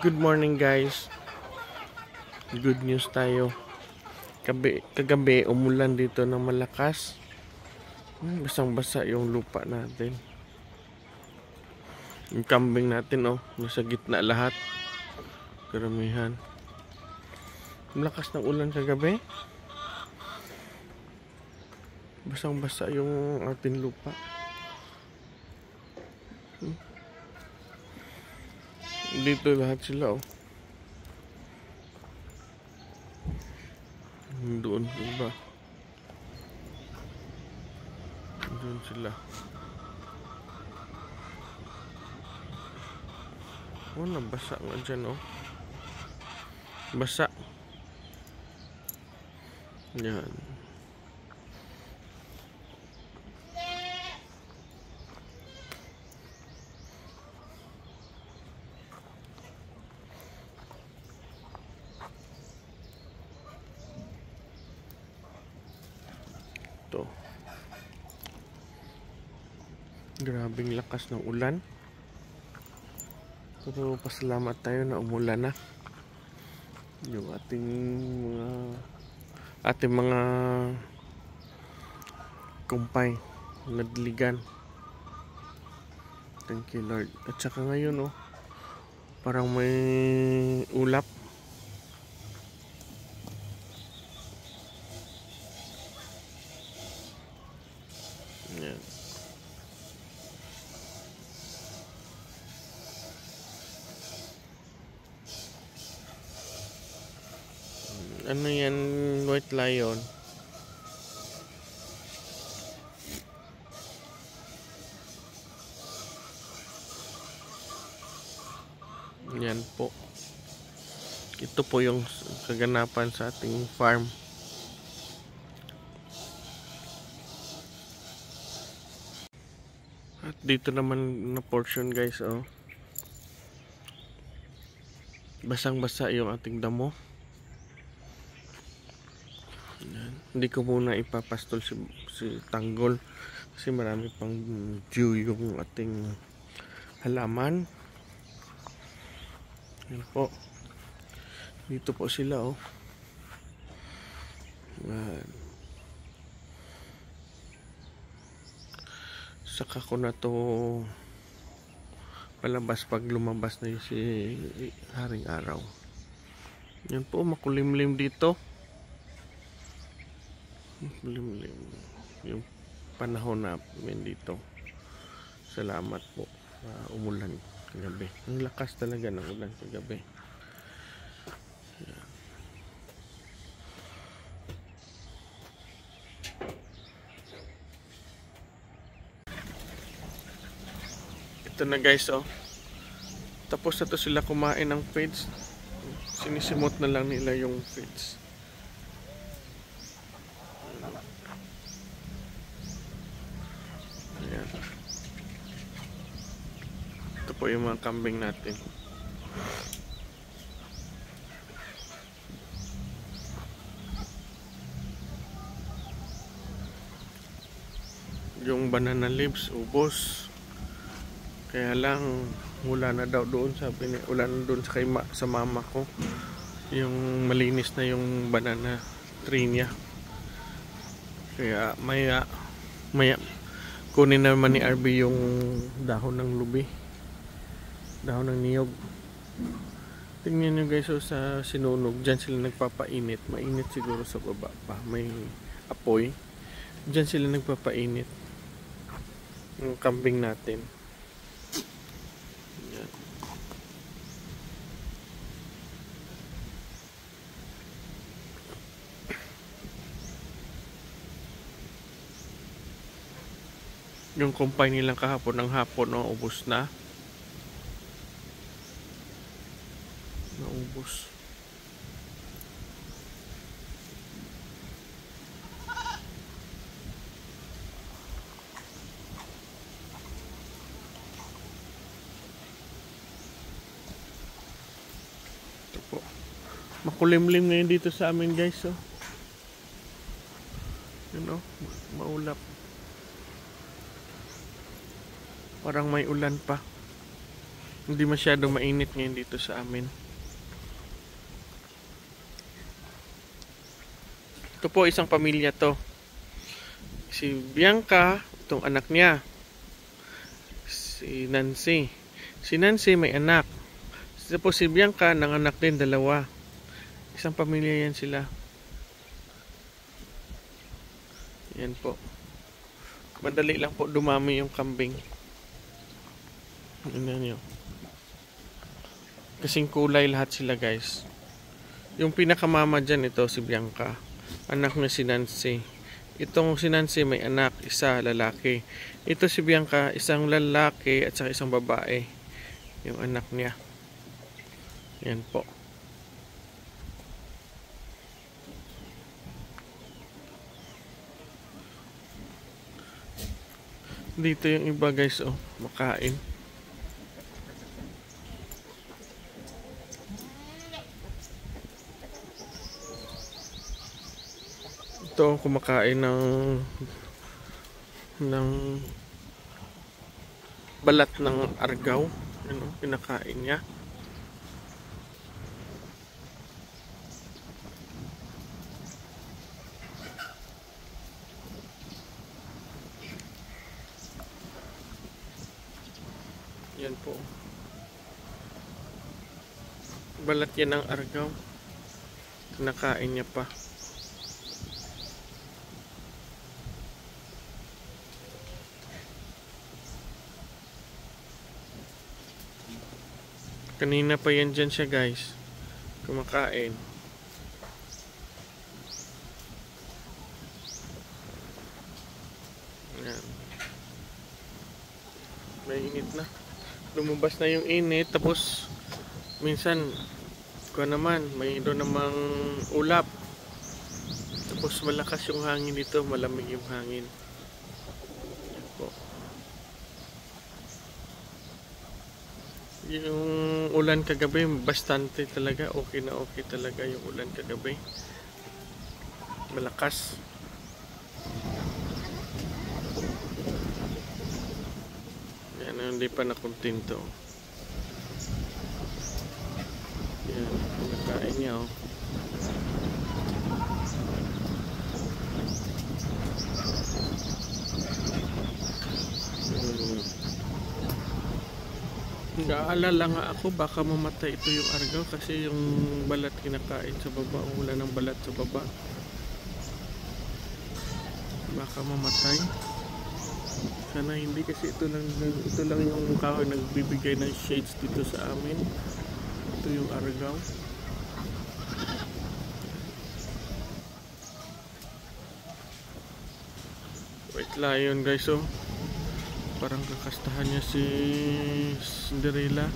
Good morning guys. Good news tayo. Kagabi umulan dito ng malakas. Basang-basa yung lupa natin. Yung kambing natin nasa gitna lahat. Karamihan. Malakas ng ulan kagabi. Basang-basa yung ating lupa. Dito lahat sila Doon ba? Doon sila. Nabasa nga dyan Basa. Yan. Grabing lakas ng ulan. Pero pasalamat tayo na umulan na. Yung ating mga kumpay nadiligan. Thank you Lord. At saka ngayon parang may ulap. Yan. Ano yan, white lion? Yan po. Ito po yung kaganapan sa ating farm. At dito naman na portion guys, basang-basa yung ating damo. Hindi ko muna ipapastol si tanggol kasi marami pang dew yung ating halaman. Yan po. Dito po sila Yan. Saka ko na to palabas pag lumabas na si Haring Araw. Yan po, makulimlim dito. Makulimlim yung panahon namin dito. Salamat po. Umulan kagabi. Ang lakas talaga ng ulan kagabi. Yan. Ito na guys tapos na to sila kumain ng feeds. Sinisimot na lang nila yung feeds. Ayan. Ito po yung mga kambing natin. Yung banana leaves ubos. Kaya lang wala na daw doon, sabi ni wala na doon sa mama ko. Yung malinis na yung banana tree niya. Kaya maya kunin naman ni RB yung dahon ng lubi. Dahon ng niyog. Tingnan nyo guys sa sinunog. Diyan sila nagpapainit. Mainit siguro sa baba pa. May apoy. Diyan sila nagpapainit. Yung kambing natin. Yung kumpay nilang kahapon ng hapon ubos na. Naubos. Ito po. Makulimlim ngayon dito sa amin guys maulap. Parang may ulan pa. Hindi masyado mainit ngayon dito sa amin. Ito po isang pamilya to. Si Bianca, itong anak niya. Si Nancy. Si Nancy may anak. Tapos si Bianca, nanganak din, dalawa. Isang pamilya yan sila. Yan po. Madali lang po dumami yung kambing. Tingnan nyo. Kasing kulay lahat sila, guys. Yung pinakamama dyan, ito si Bianca. Anak niya si Nancy. Itong si Nancy may anak, isa lalaki. Ito si Bianca, isang lalaki at saka isang babae. Yung anak niya. Yan po. Dito yung iba, guys, oh, makain. Ito kumakain ng balat ng argaw. Ano, pinakain niya. Yan po. Balat yan ng argaw. Pinakain niya pa. Kanina pa yan dyan siya, guys. Kumakain. Yan. May init na. Lumabas na yung init. Tapos, minsan, kuha naman, may doon namang ulap. Tapos, malakas yung hangin dito. Malamig yung hangin. Yan po. Yung ulan kagabi, bastante talaga. Okay na okay talaga yung ulan kagabi. Malakas. Yan, hindi pa nakontento. Yan, nakain niya, oh. Nag-aalala nga ako baka mamatay ito yung argaw kasi yung balat kinakain sa baba, wala ng balat sa baba, baka mamatay. Sana hindi kasi ito lang yung kahoy nagbibigay ng shades dito sa amin. Ito yung argaw. White lion, guys, oh. Parang kakastahan niya si Cinderella.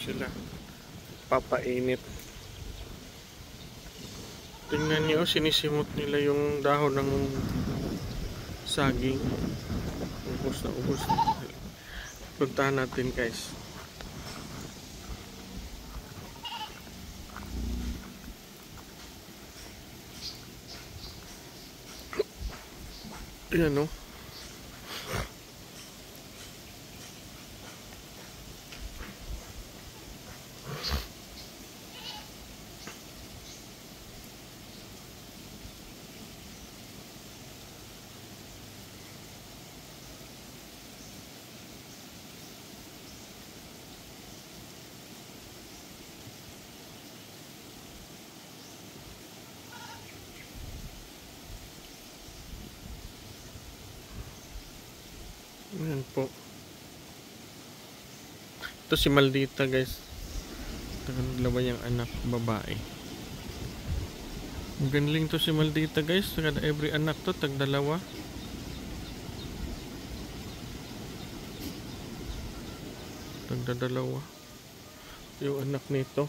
Sila papainit. Tingnan niyo, sinisimot nila yung dahon ng saging. Ubus na ubus. Puntahan natin, guys. Ayan, oh. Ayan po. Ito si Maldita, guys. Dalawa niyang anak, babae. Galing to si Maldita guys. Kada every anak to tag dalawa. Tagdadalawa yung anak nito.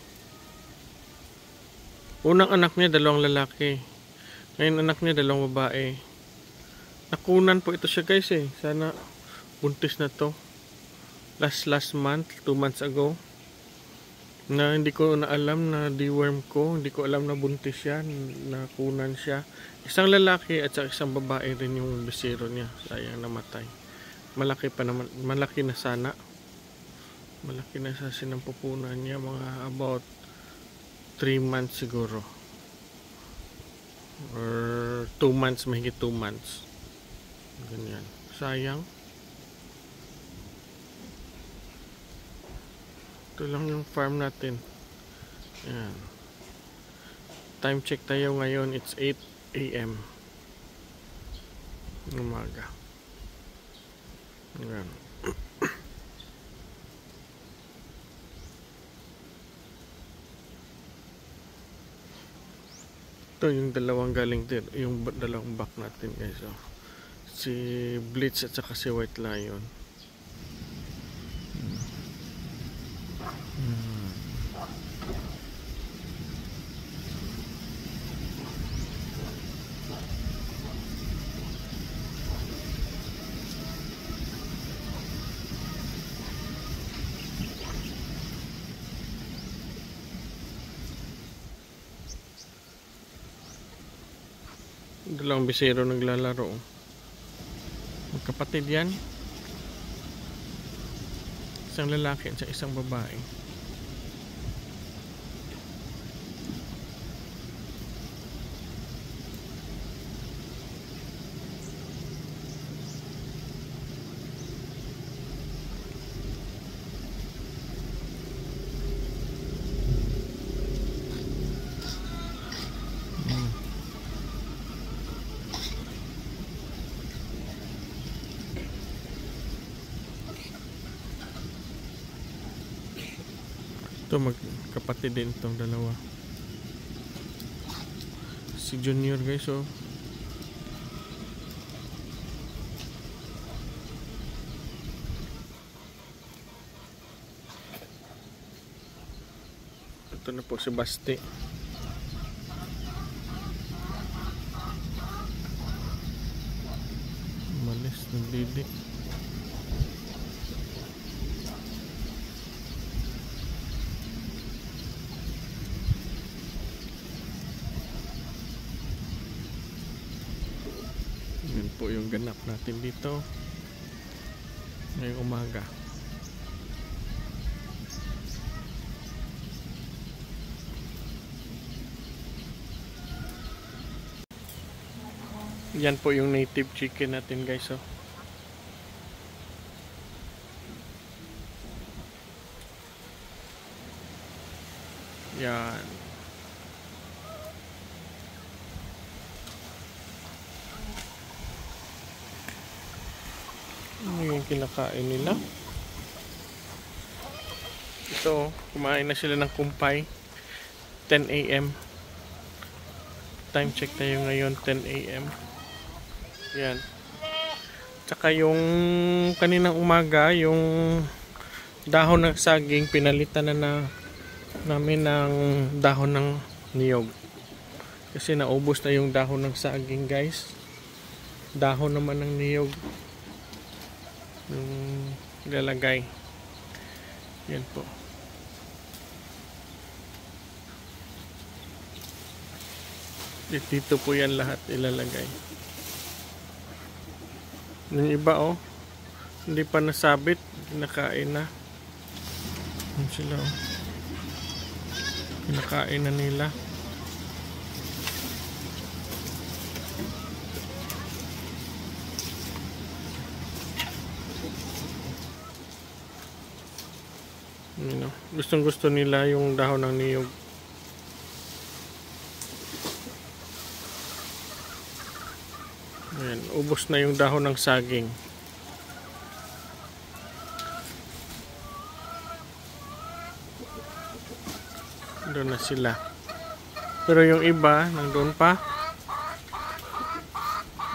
Unang anak niya dalawang lalaki, ngayon anak niya dalawang babae. Nakunan po ito siya guys eh. Sana buntis na to. Last month, 2 months ago, na hindi ko na alam na deworm ko, hindi ko alam na buntis siya, nakunan siya. Isang lalaki at isang babae rin yung bisiro niya. Sayang, namatay. Malaki pa naman, malaki na sana. Malaki na sa sinampupunan niya, mga about 3 months siguro. Or 2 months, mahigit 2 months. Ganyan. Sayang. Ito lang yung farm natin. Ayan. Time check tayo ngayon. It's 8 AM. Umaga. Ayan. Ito yung dalawang galing din, yung dalawang back natin guys. So, si Blitz at saka si White Lion. Dalawang bisero naglalaro. Magkapatid yan. Isang lalaki at isang babae. Ito magkapatid din itong dalawa. Si Junior guys, oh. Ito na po si Basti. Malis, nagdidi. Yan po yung ganap natin dito ngayong umaga. Yan po yung native chicken natin guys, oh. Yan. Ano yung kinakain nila? Ito, kumain na sila ng kumpay. 10 AM. Time check tayo ngayon, 10 AM. Yan. Tsaka yung kaninang umaga, yung dahon ng saging, pinalitan na namin ng dahon ng niyog. Kasi naubos na yung dahon ng saging guys. Dahon naman ng niyog yung ilalagay. Yan po. Dito po yan lahat ilalagay. Yung iba, oh, hindi pa nasabit, kinakain na. Yan sila, oh. Kinakain na nila. Gustong gusto nila yung dahon ng niyog. Ayan, ubos na yung dahon ng saging. Doon na sila. Pero yung iba, nandun pa.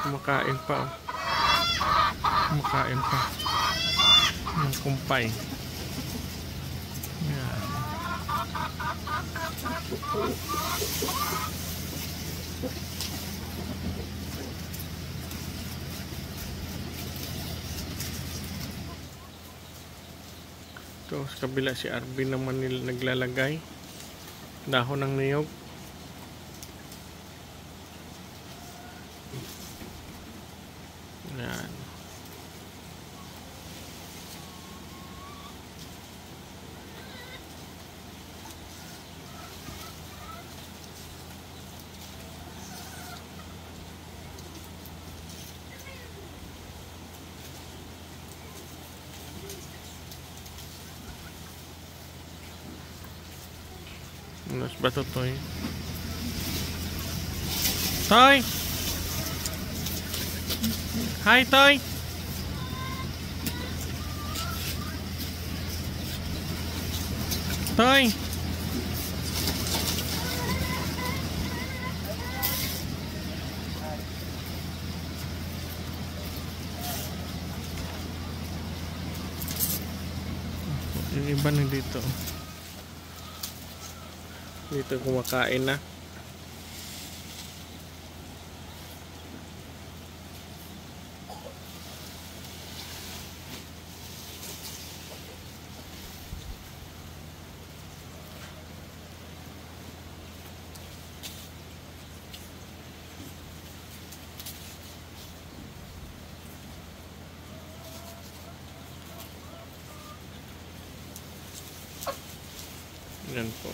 Kumakain pa. Oh. Kumakain pa. Yung kumpay. Yan. Ito, sa kabila si RB naman nila naglalagay. Dahon ng niyog. Yan. Mas bato toy. Toy! Hi, Toy! Toy! Yung iba nandito. Dito kumakain na. Yan po.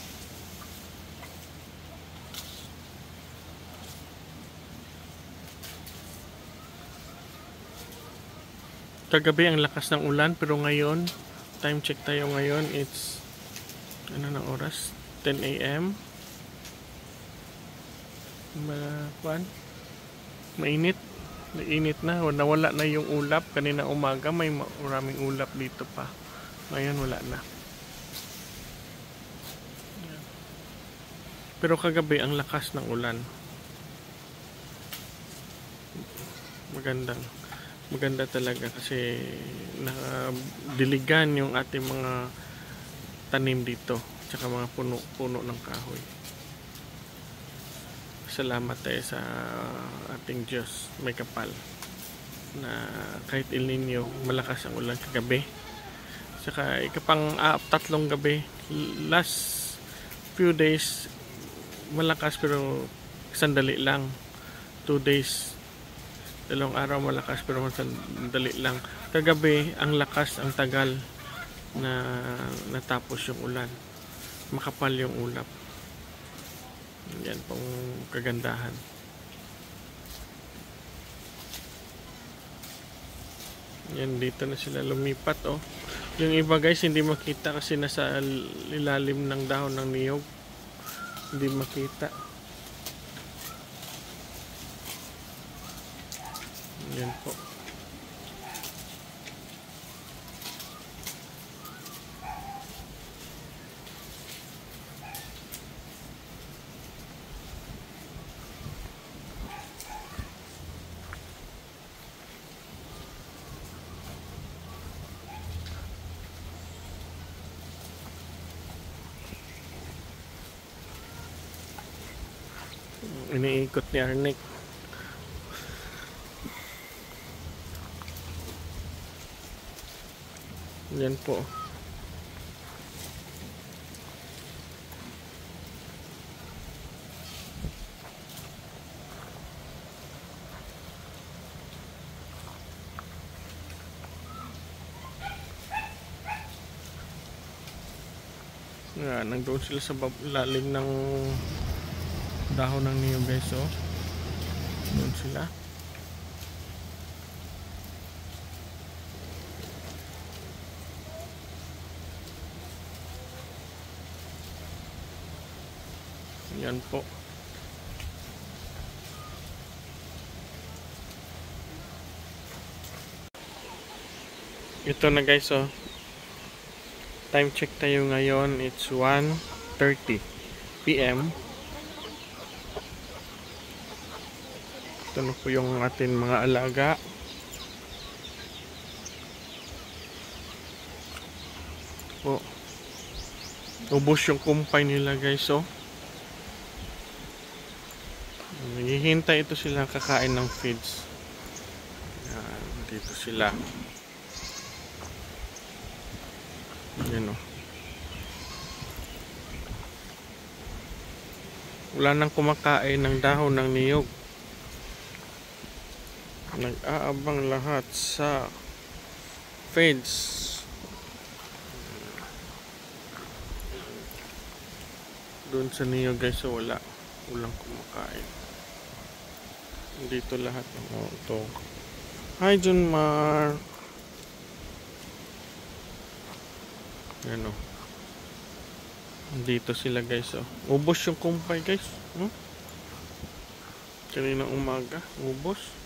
Kagabi ang lakas ng ulan, pero ngayon, time check tayo ngayon, it's ano ng oras? 10 AM. Mainit. Mainit na. Nawala na yung ulap. Kanina umaga may maraming ulap dito pa. Ngayon wala na. Pero kagabi ang lakas ng ulan. Maganda talaga kasi nakadiligan yung ating mga tanim dito, tsaka mga puno ng kahoy. Salamat tayo sa ating Diyos, may kapal, na kahit El Nino malakas ang ulan kagabi. Tsaka ikapang tatlong gabi, last few days malakas pero sandali lang. 2 days, 2 araw malakas pero sandali lang. Kagabi ang lakas, ang tagal na natapos yung ulan. Makapal yung ulap. Yan pong kagandahan. Yan, dito na sila lumipat, oh. Yung iba guys hindi makita kasi nasa ilalim ng dahon ng niyog. Hindi makita. Yan po. Iniikot ni Arnick. Yan po. Yan, nandun sila sa lalim ng dahon ng niyog guys, oh. Doon sila. Yan po. Ito na guys, oh. Time check tayo ngayon. It's 1:30 PM. Ito na po yung ating mga alaga. Po. Ubos yung kumpay nila guys, oh. Naghihintay ito sila kakain ng feeds. Yan, dito sila. Yan, oh. Wala nang kumakain ng dahon ng niyog. Nag-aabang lahat sa feeds. Doon sa niyog guys, so walang kumakain. Dito lahat. Oh, ito. Hi Junmar. Yan, oh. Dito sila guys, oh. Ubos yung kumpay guys, kaninang umaga, ubos.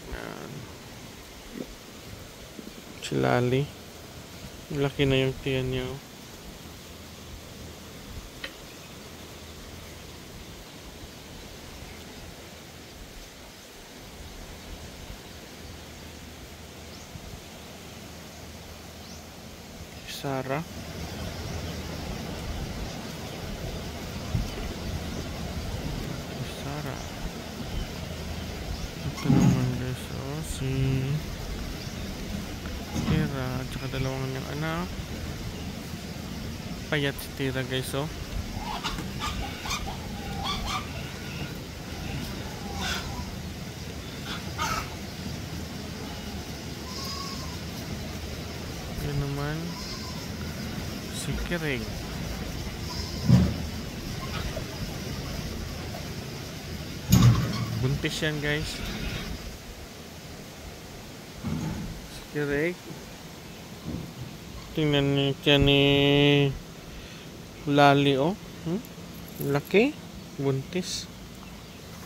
Yan. Si Lali, laki na yung tiyan niya, oh. Sarah. Sarah. Ito naman guys, oh, si Tira at saka dalawang niyang anak. Payat si Tira guys, oh. Yan naman si Kirig. Buntis yan guys. Si Kirig. Tingnan niyo siya ni Lali, oh. Laki. Buntis.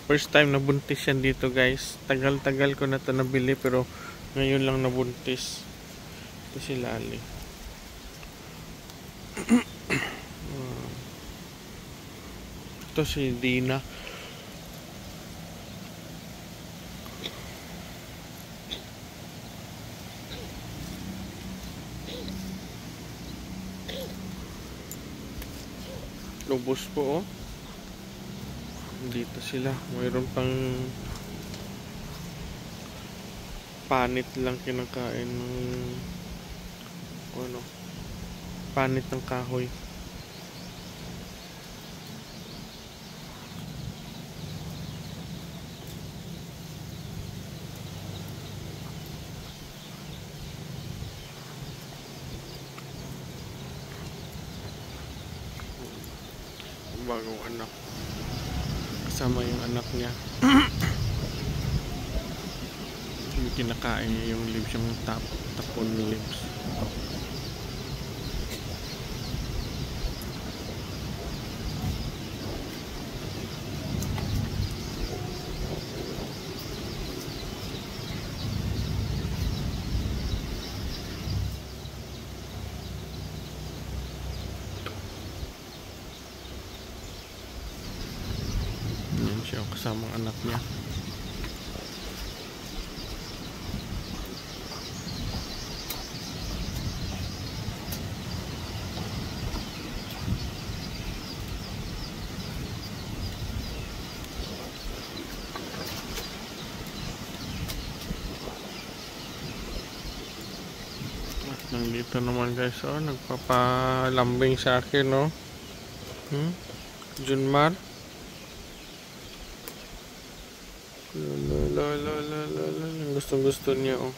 First time na buntis yan dito guys. Tagal-tagal ko na ito nabili pero ngayon lang nabuntis. Ito si Lali. Ito si Dina. Lubos po, oh. Dito sila. Mayroon pang panit lang kinakain ng panit ng kahoy. Bagong anak, kasama yung anak niya. Yung kinakain niya yung leaves, yung tapon leaves. Siya kasama ang anak niya. At nandito naman guys, oh, nagpapalambing sa akin, no. Junmar. Gusto niya, oh.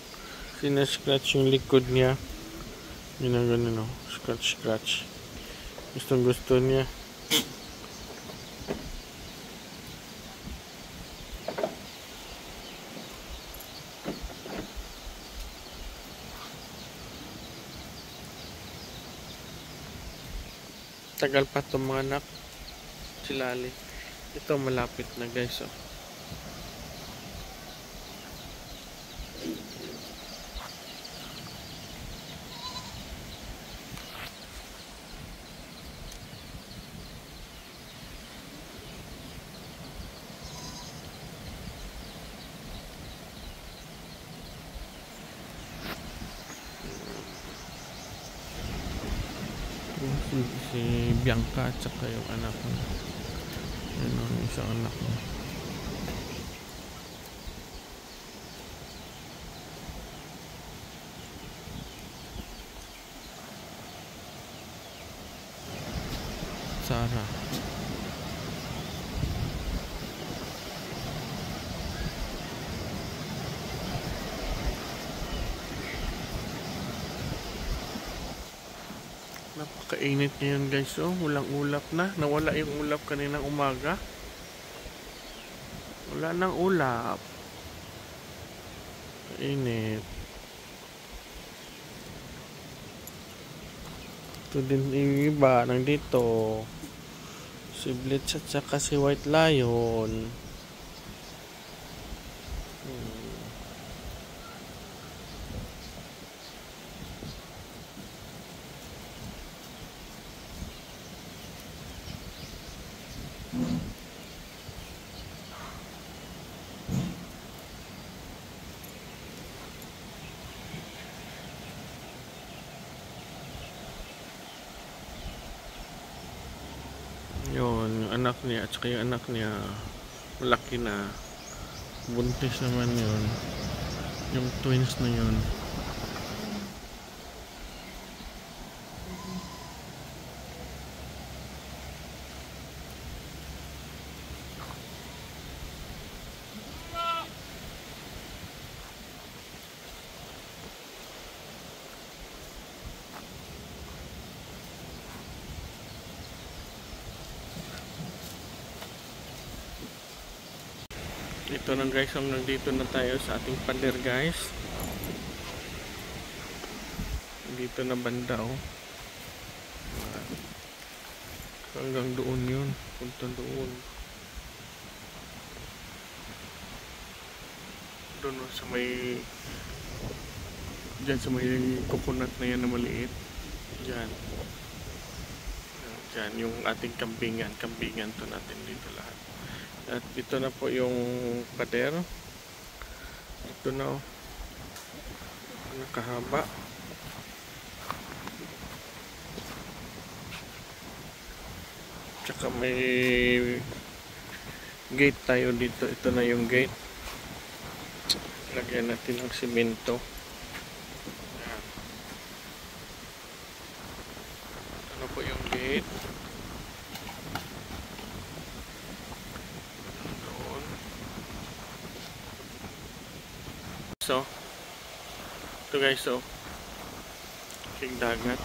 Sinascratch yung likod niya. Ginagano, no. Scratch. Gusto niya. Tagal pa itong mga anak. Si Lali. Ito malapit na guys, oh. Si Bianca at saka yung anak niya. Yan ang isang anak niya. Sarah. Napakainit ngayon guys, oh. Walang ulap na. Nawala yung ulap kaninang umaga. Wala nang ulap. Kainit. Ito din yung iba nandito. Si Blitz at saka si White Lion. Yun, yung anak niya at saka yung anak niya malaki na. Buntis naman yun. Yung twins na yun. Ito na guys, nandito na tayo sa ating pader guys. Dito na banda, oh. Hanggang doon yun. Punta doon. Doon sa may dyan sa may coconut na yan na maliit. Dyan. Dyan yung ating kambingan. Kambingan to natin dito lahat. At dito na po yung pader. Ito na, oh. Nakahaba. Tsaka may gate tayo dito. Ito na yung gate. Lagyan natin ng simento. Ito na po yung gate. So, ito guys, so king dagat.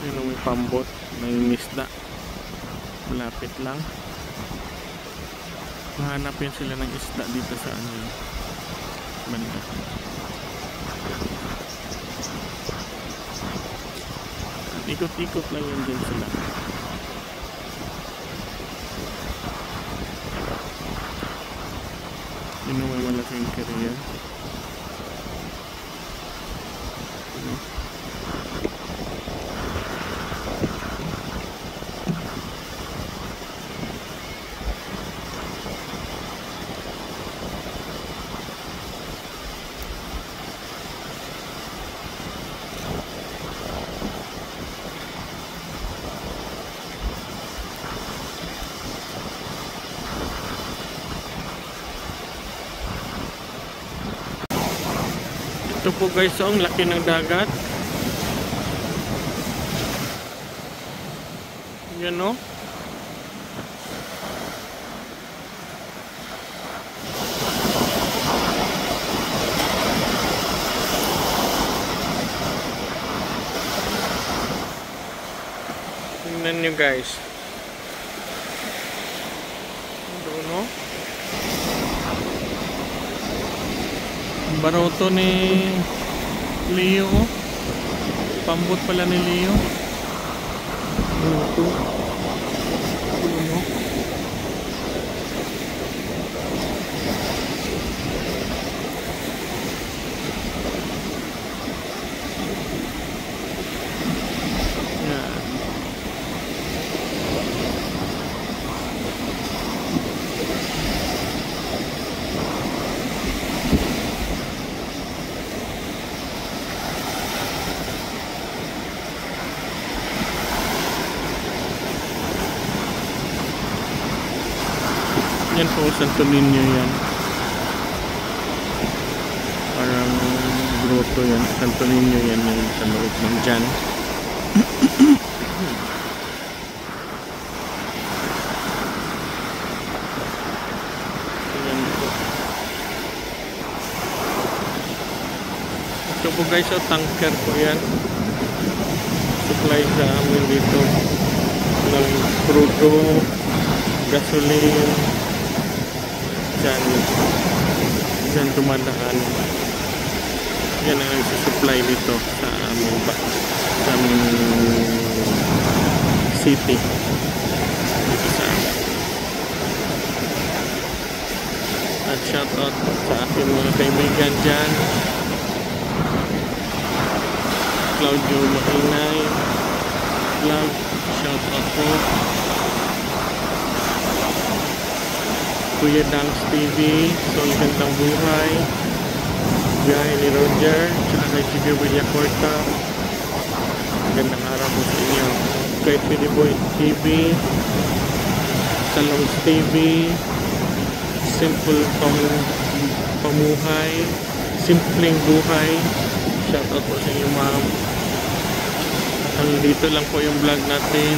Yun, may pambot, may isda. Malapit lang. Mahanapin sila ng isda dito sa ano yun, banda. Ikot-ikot lang yun din sila. Yun may malaking kariya. Ito po guys, oh, ang laki ng dagat. Yan, oh. Tingnan nyo guys. Doon, oh. Baroto ni Leo, oh. Pambot pala ni Leo. Baroto. Doon, oh. Yan. Yan po, Santo Niño yan. Parang grotto yan. Santo Niño yan yung sa loob ng dyan. Yan po. Ito po guys, tanker po yan. Supply sa amin dito ng crudo, gasoline, dyan dumadaan. Yan ang nagsusupply dito sa amin sa aming city dito sa amin. At shout out sa aking mga kaibigan dyan, Claudio Makinay vlog, shout out po. Kuya Dangs TV, Sol Gandang Buhay, Biyahe ni Roger, tsaka kay Chibi Villacorta. Magandang araw po sa inyo. Kay Piniboy TV, Salongs TV, Simple Pamuhay, Simpleng Buhay. Shout out po sa inyo, ma'am. Dito lang po yung vlog natin.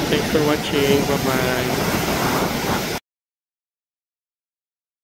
Thanks for watching. Bye bye.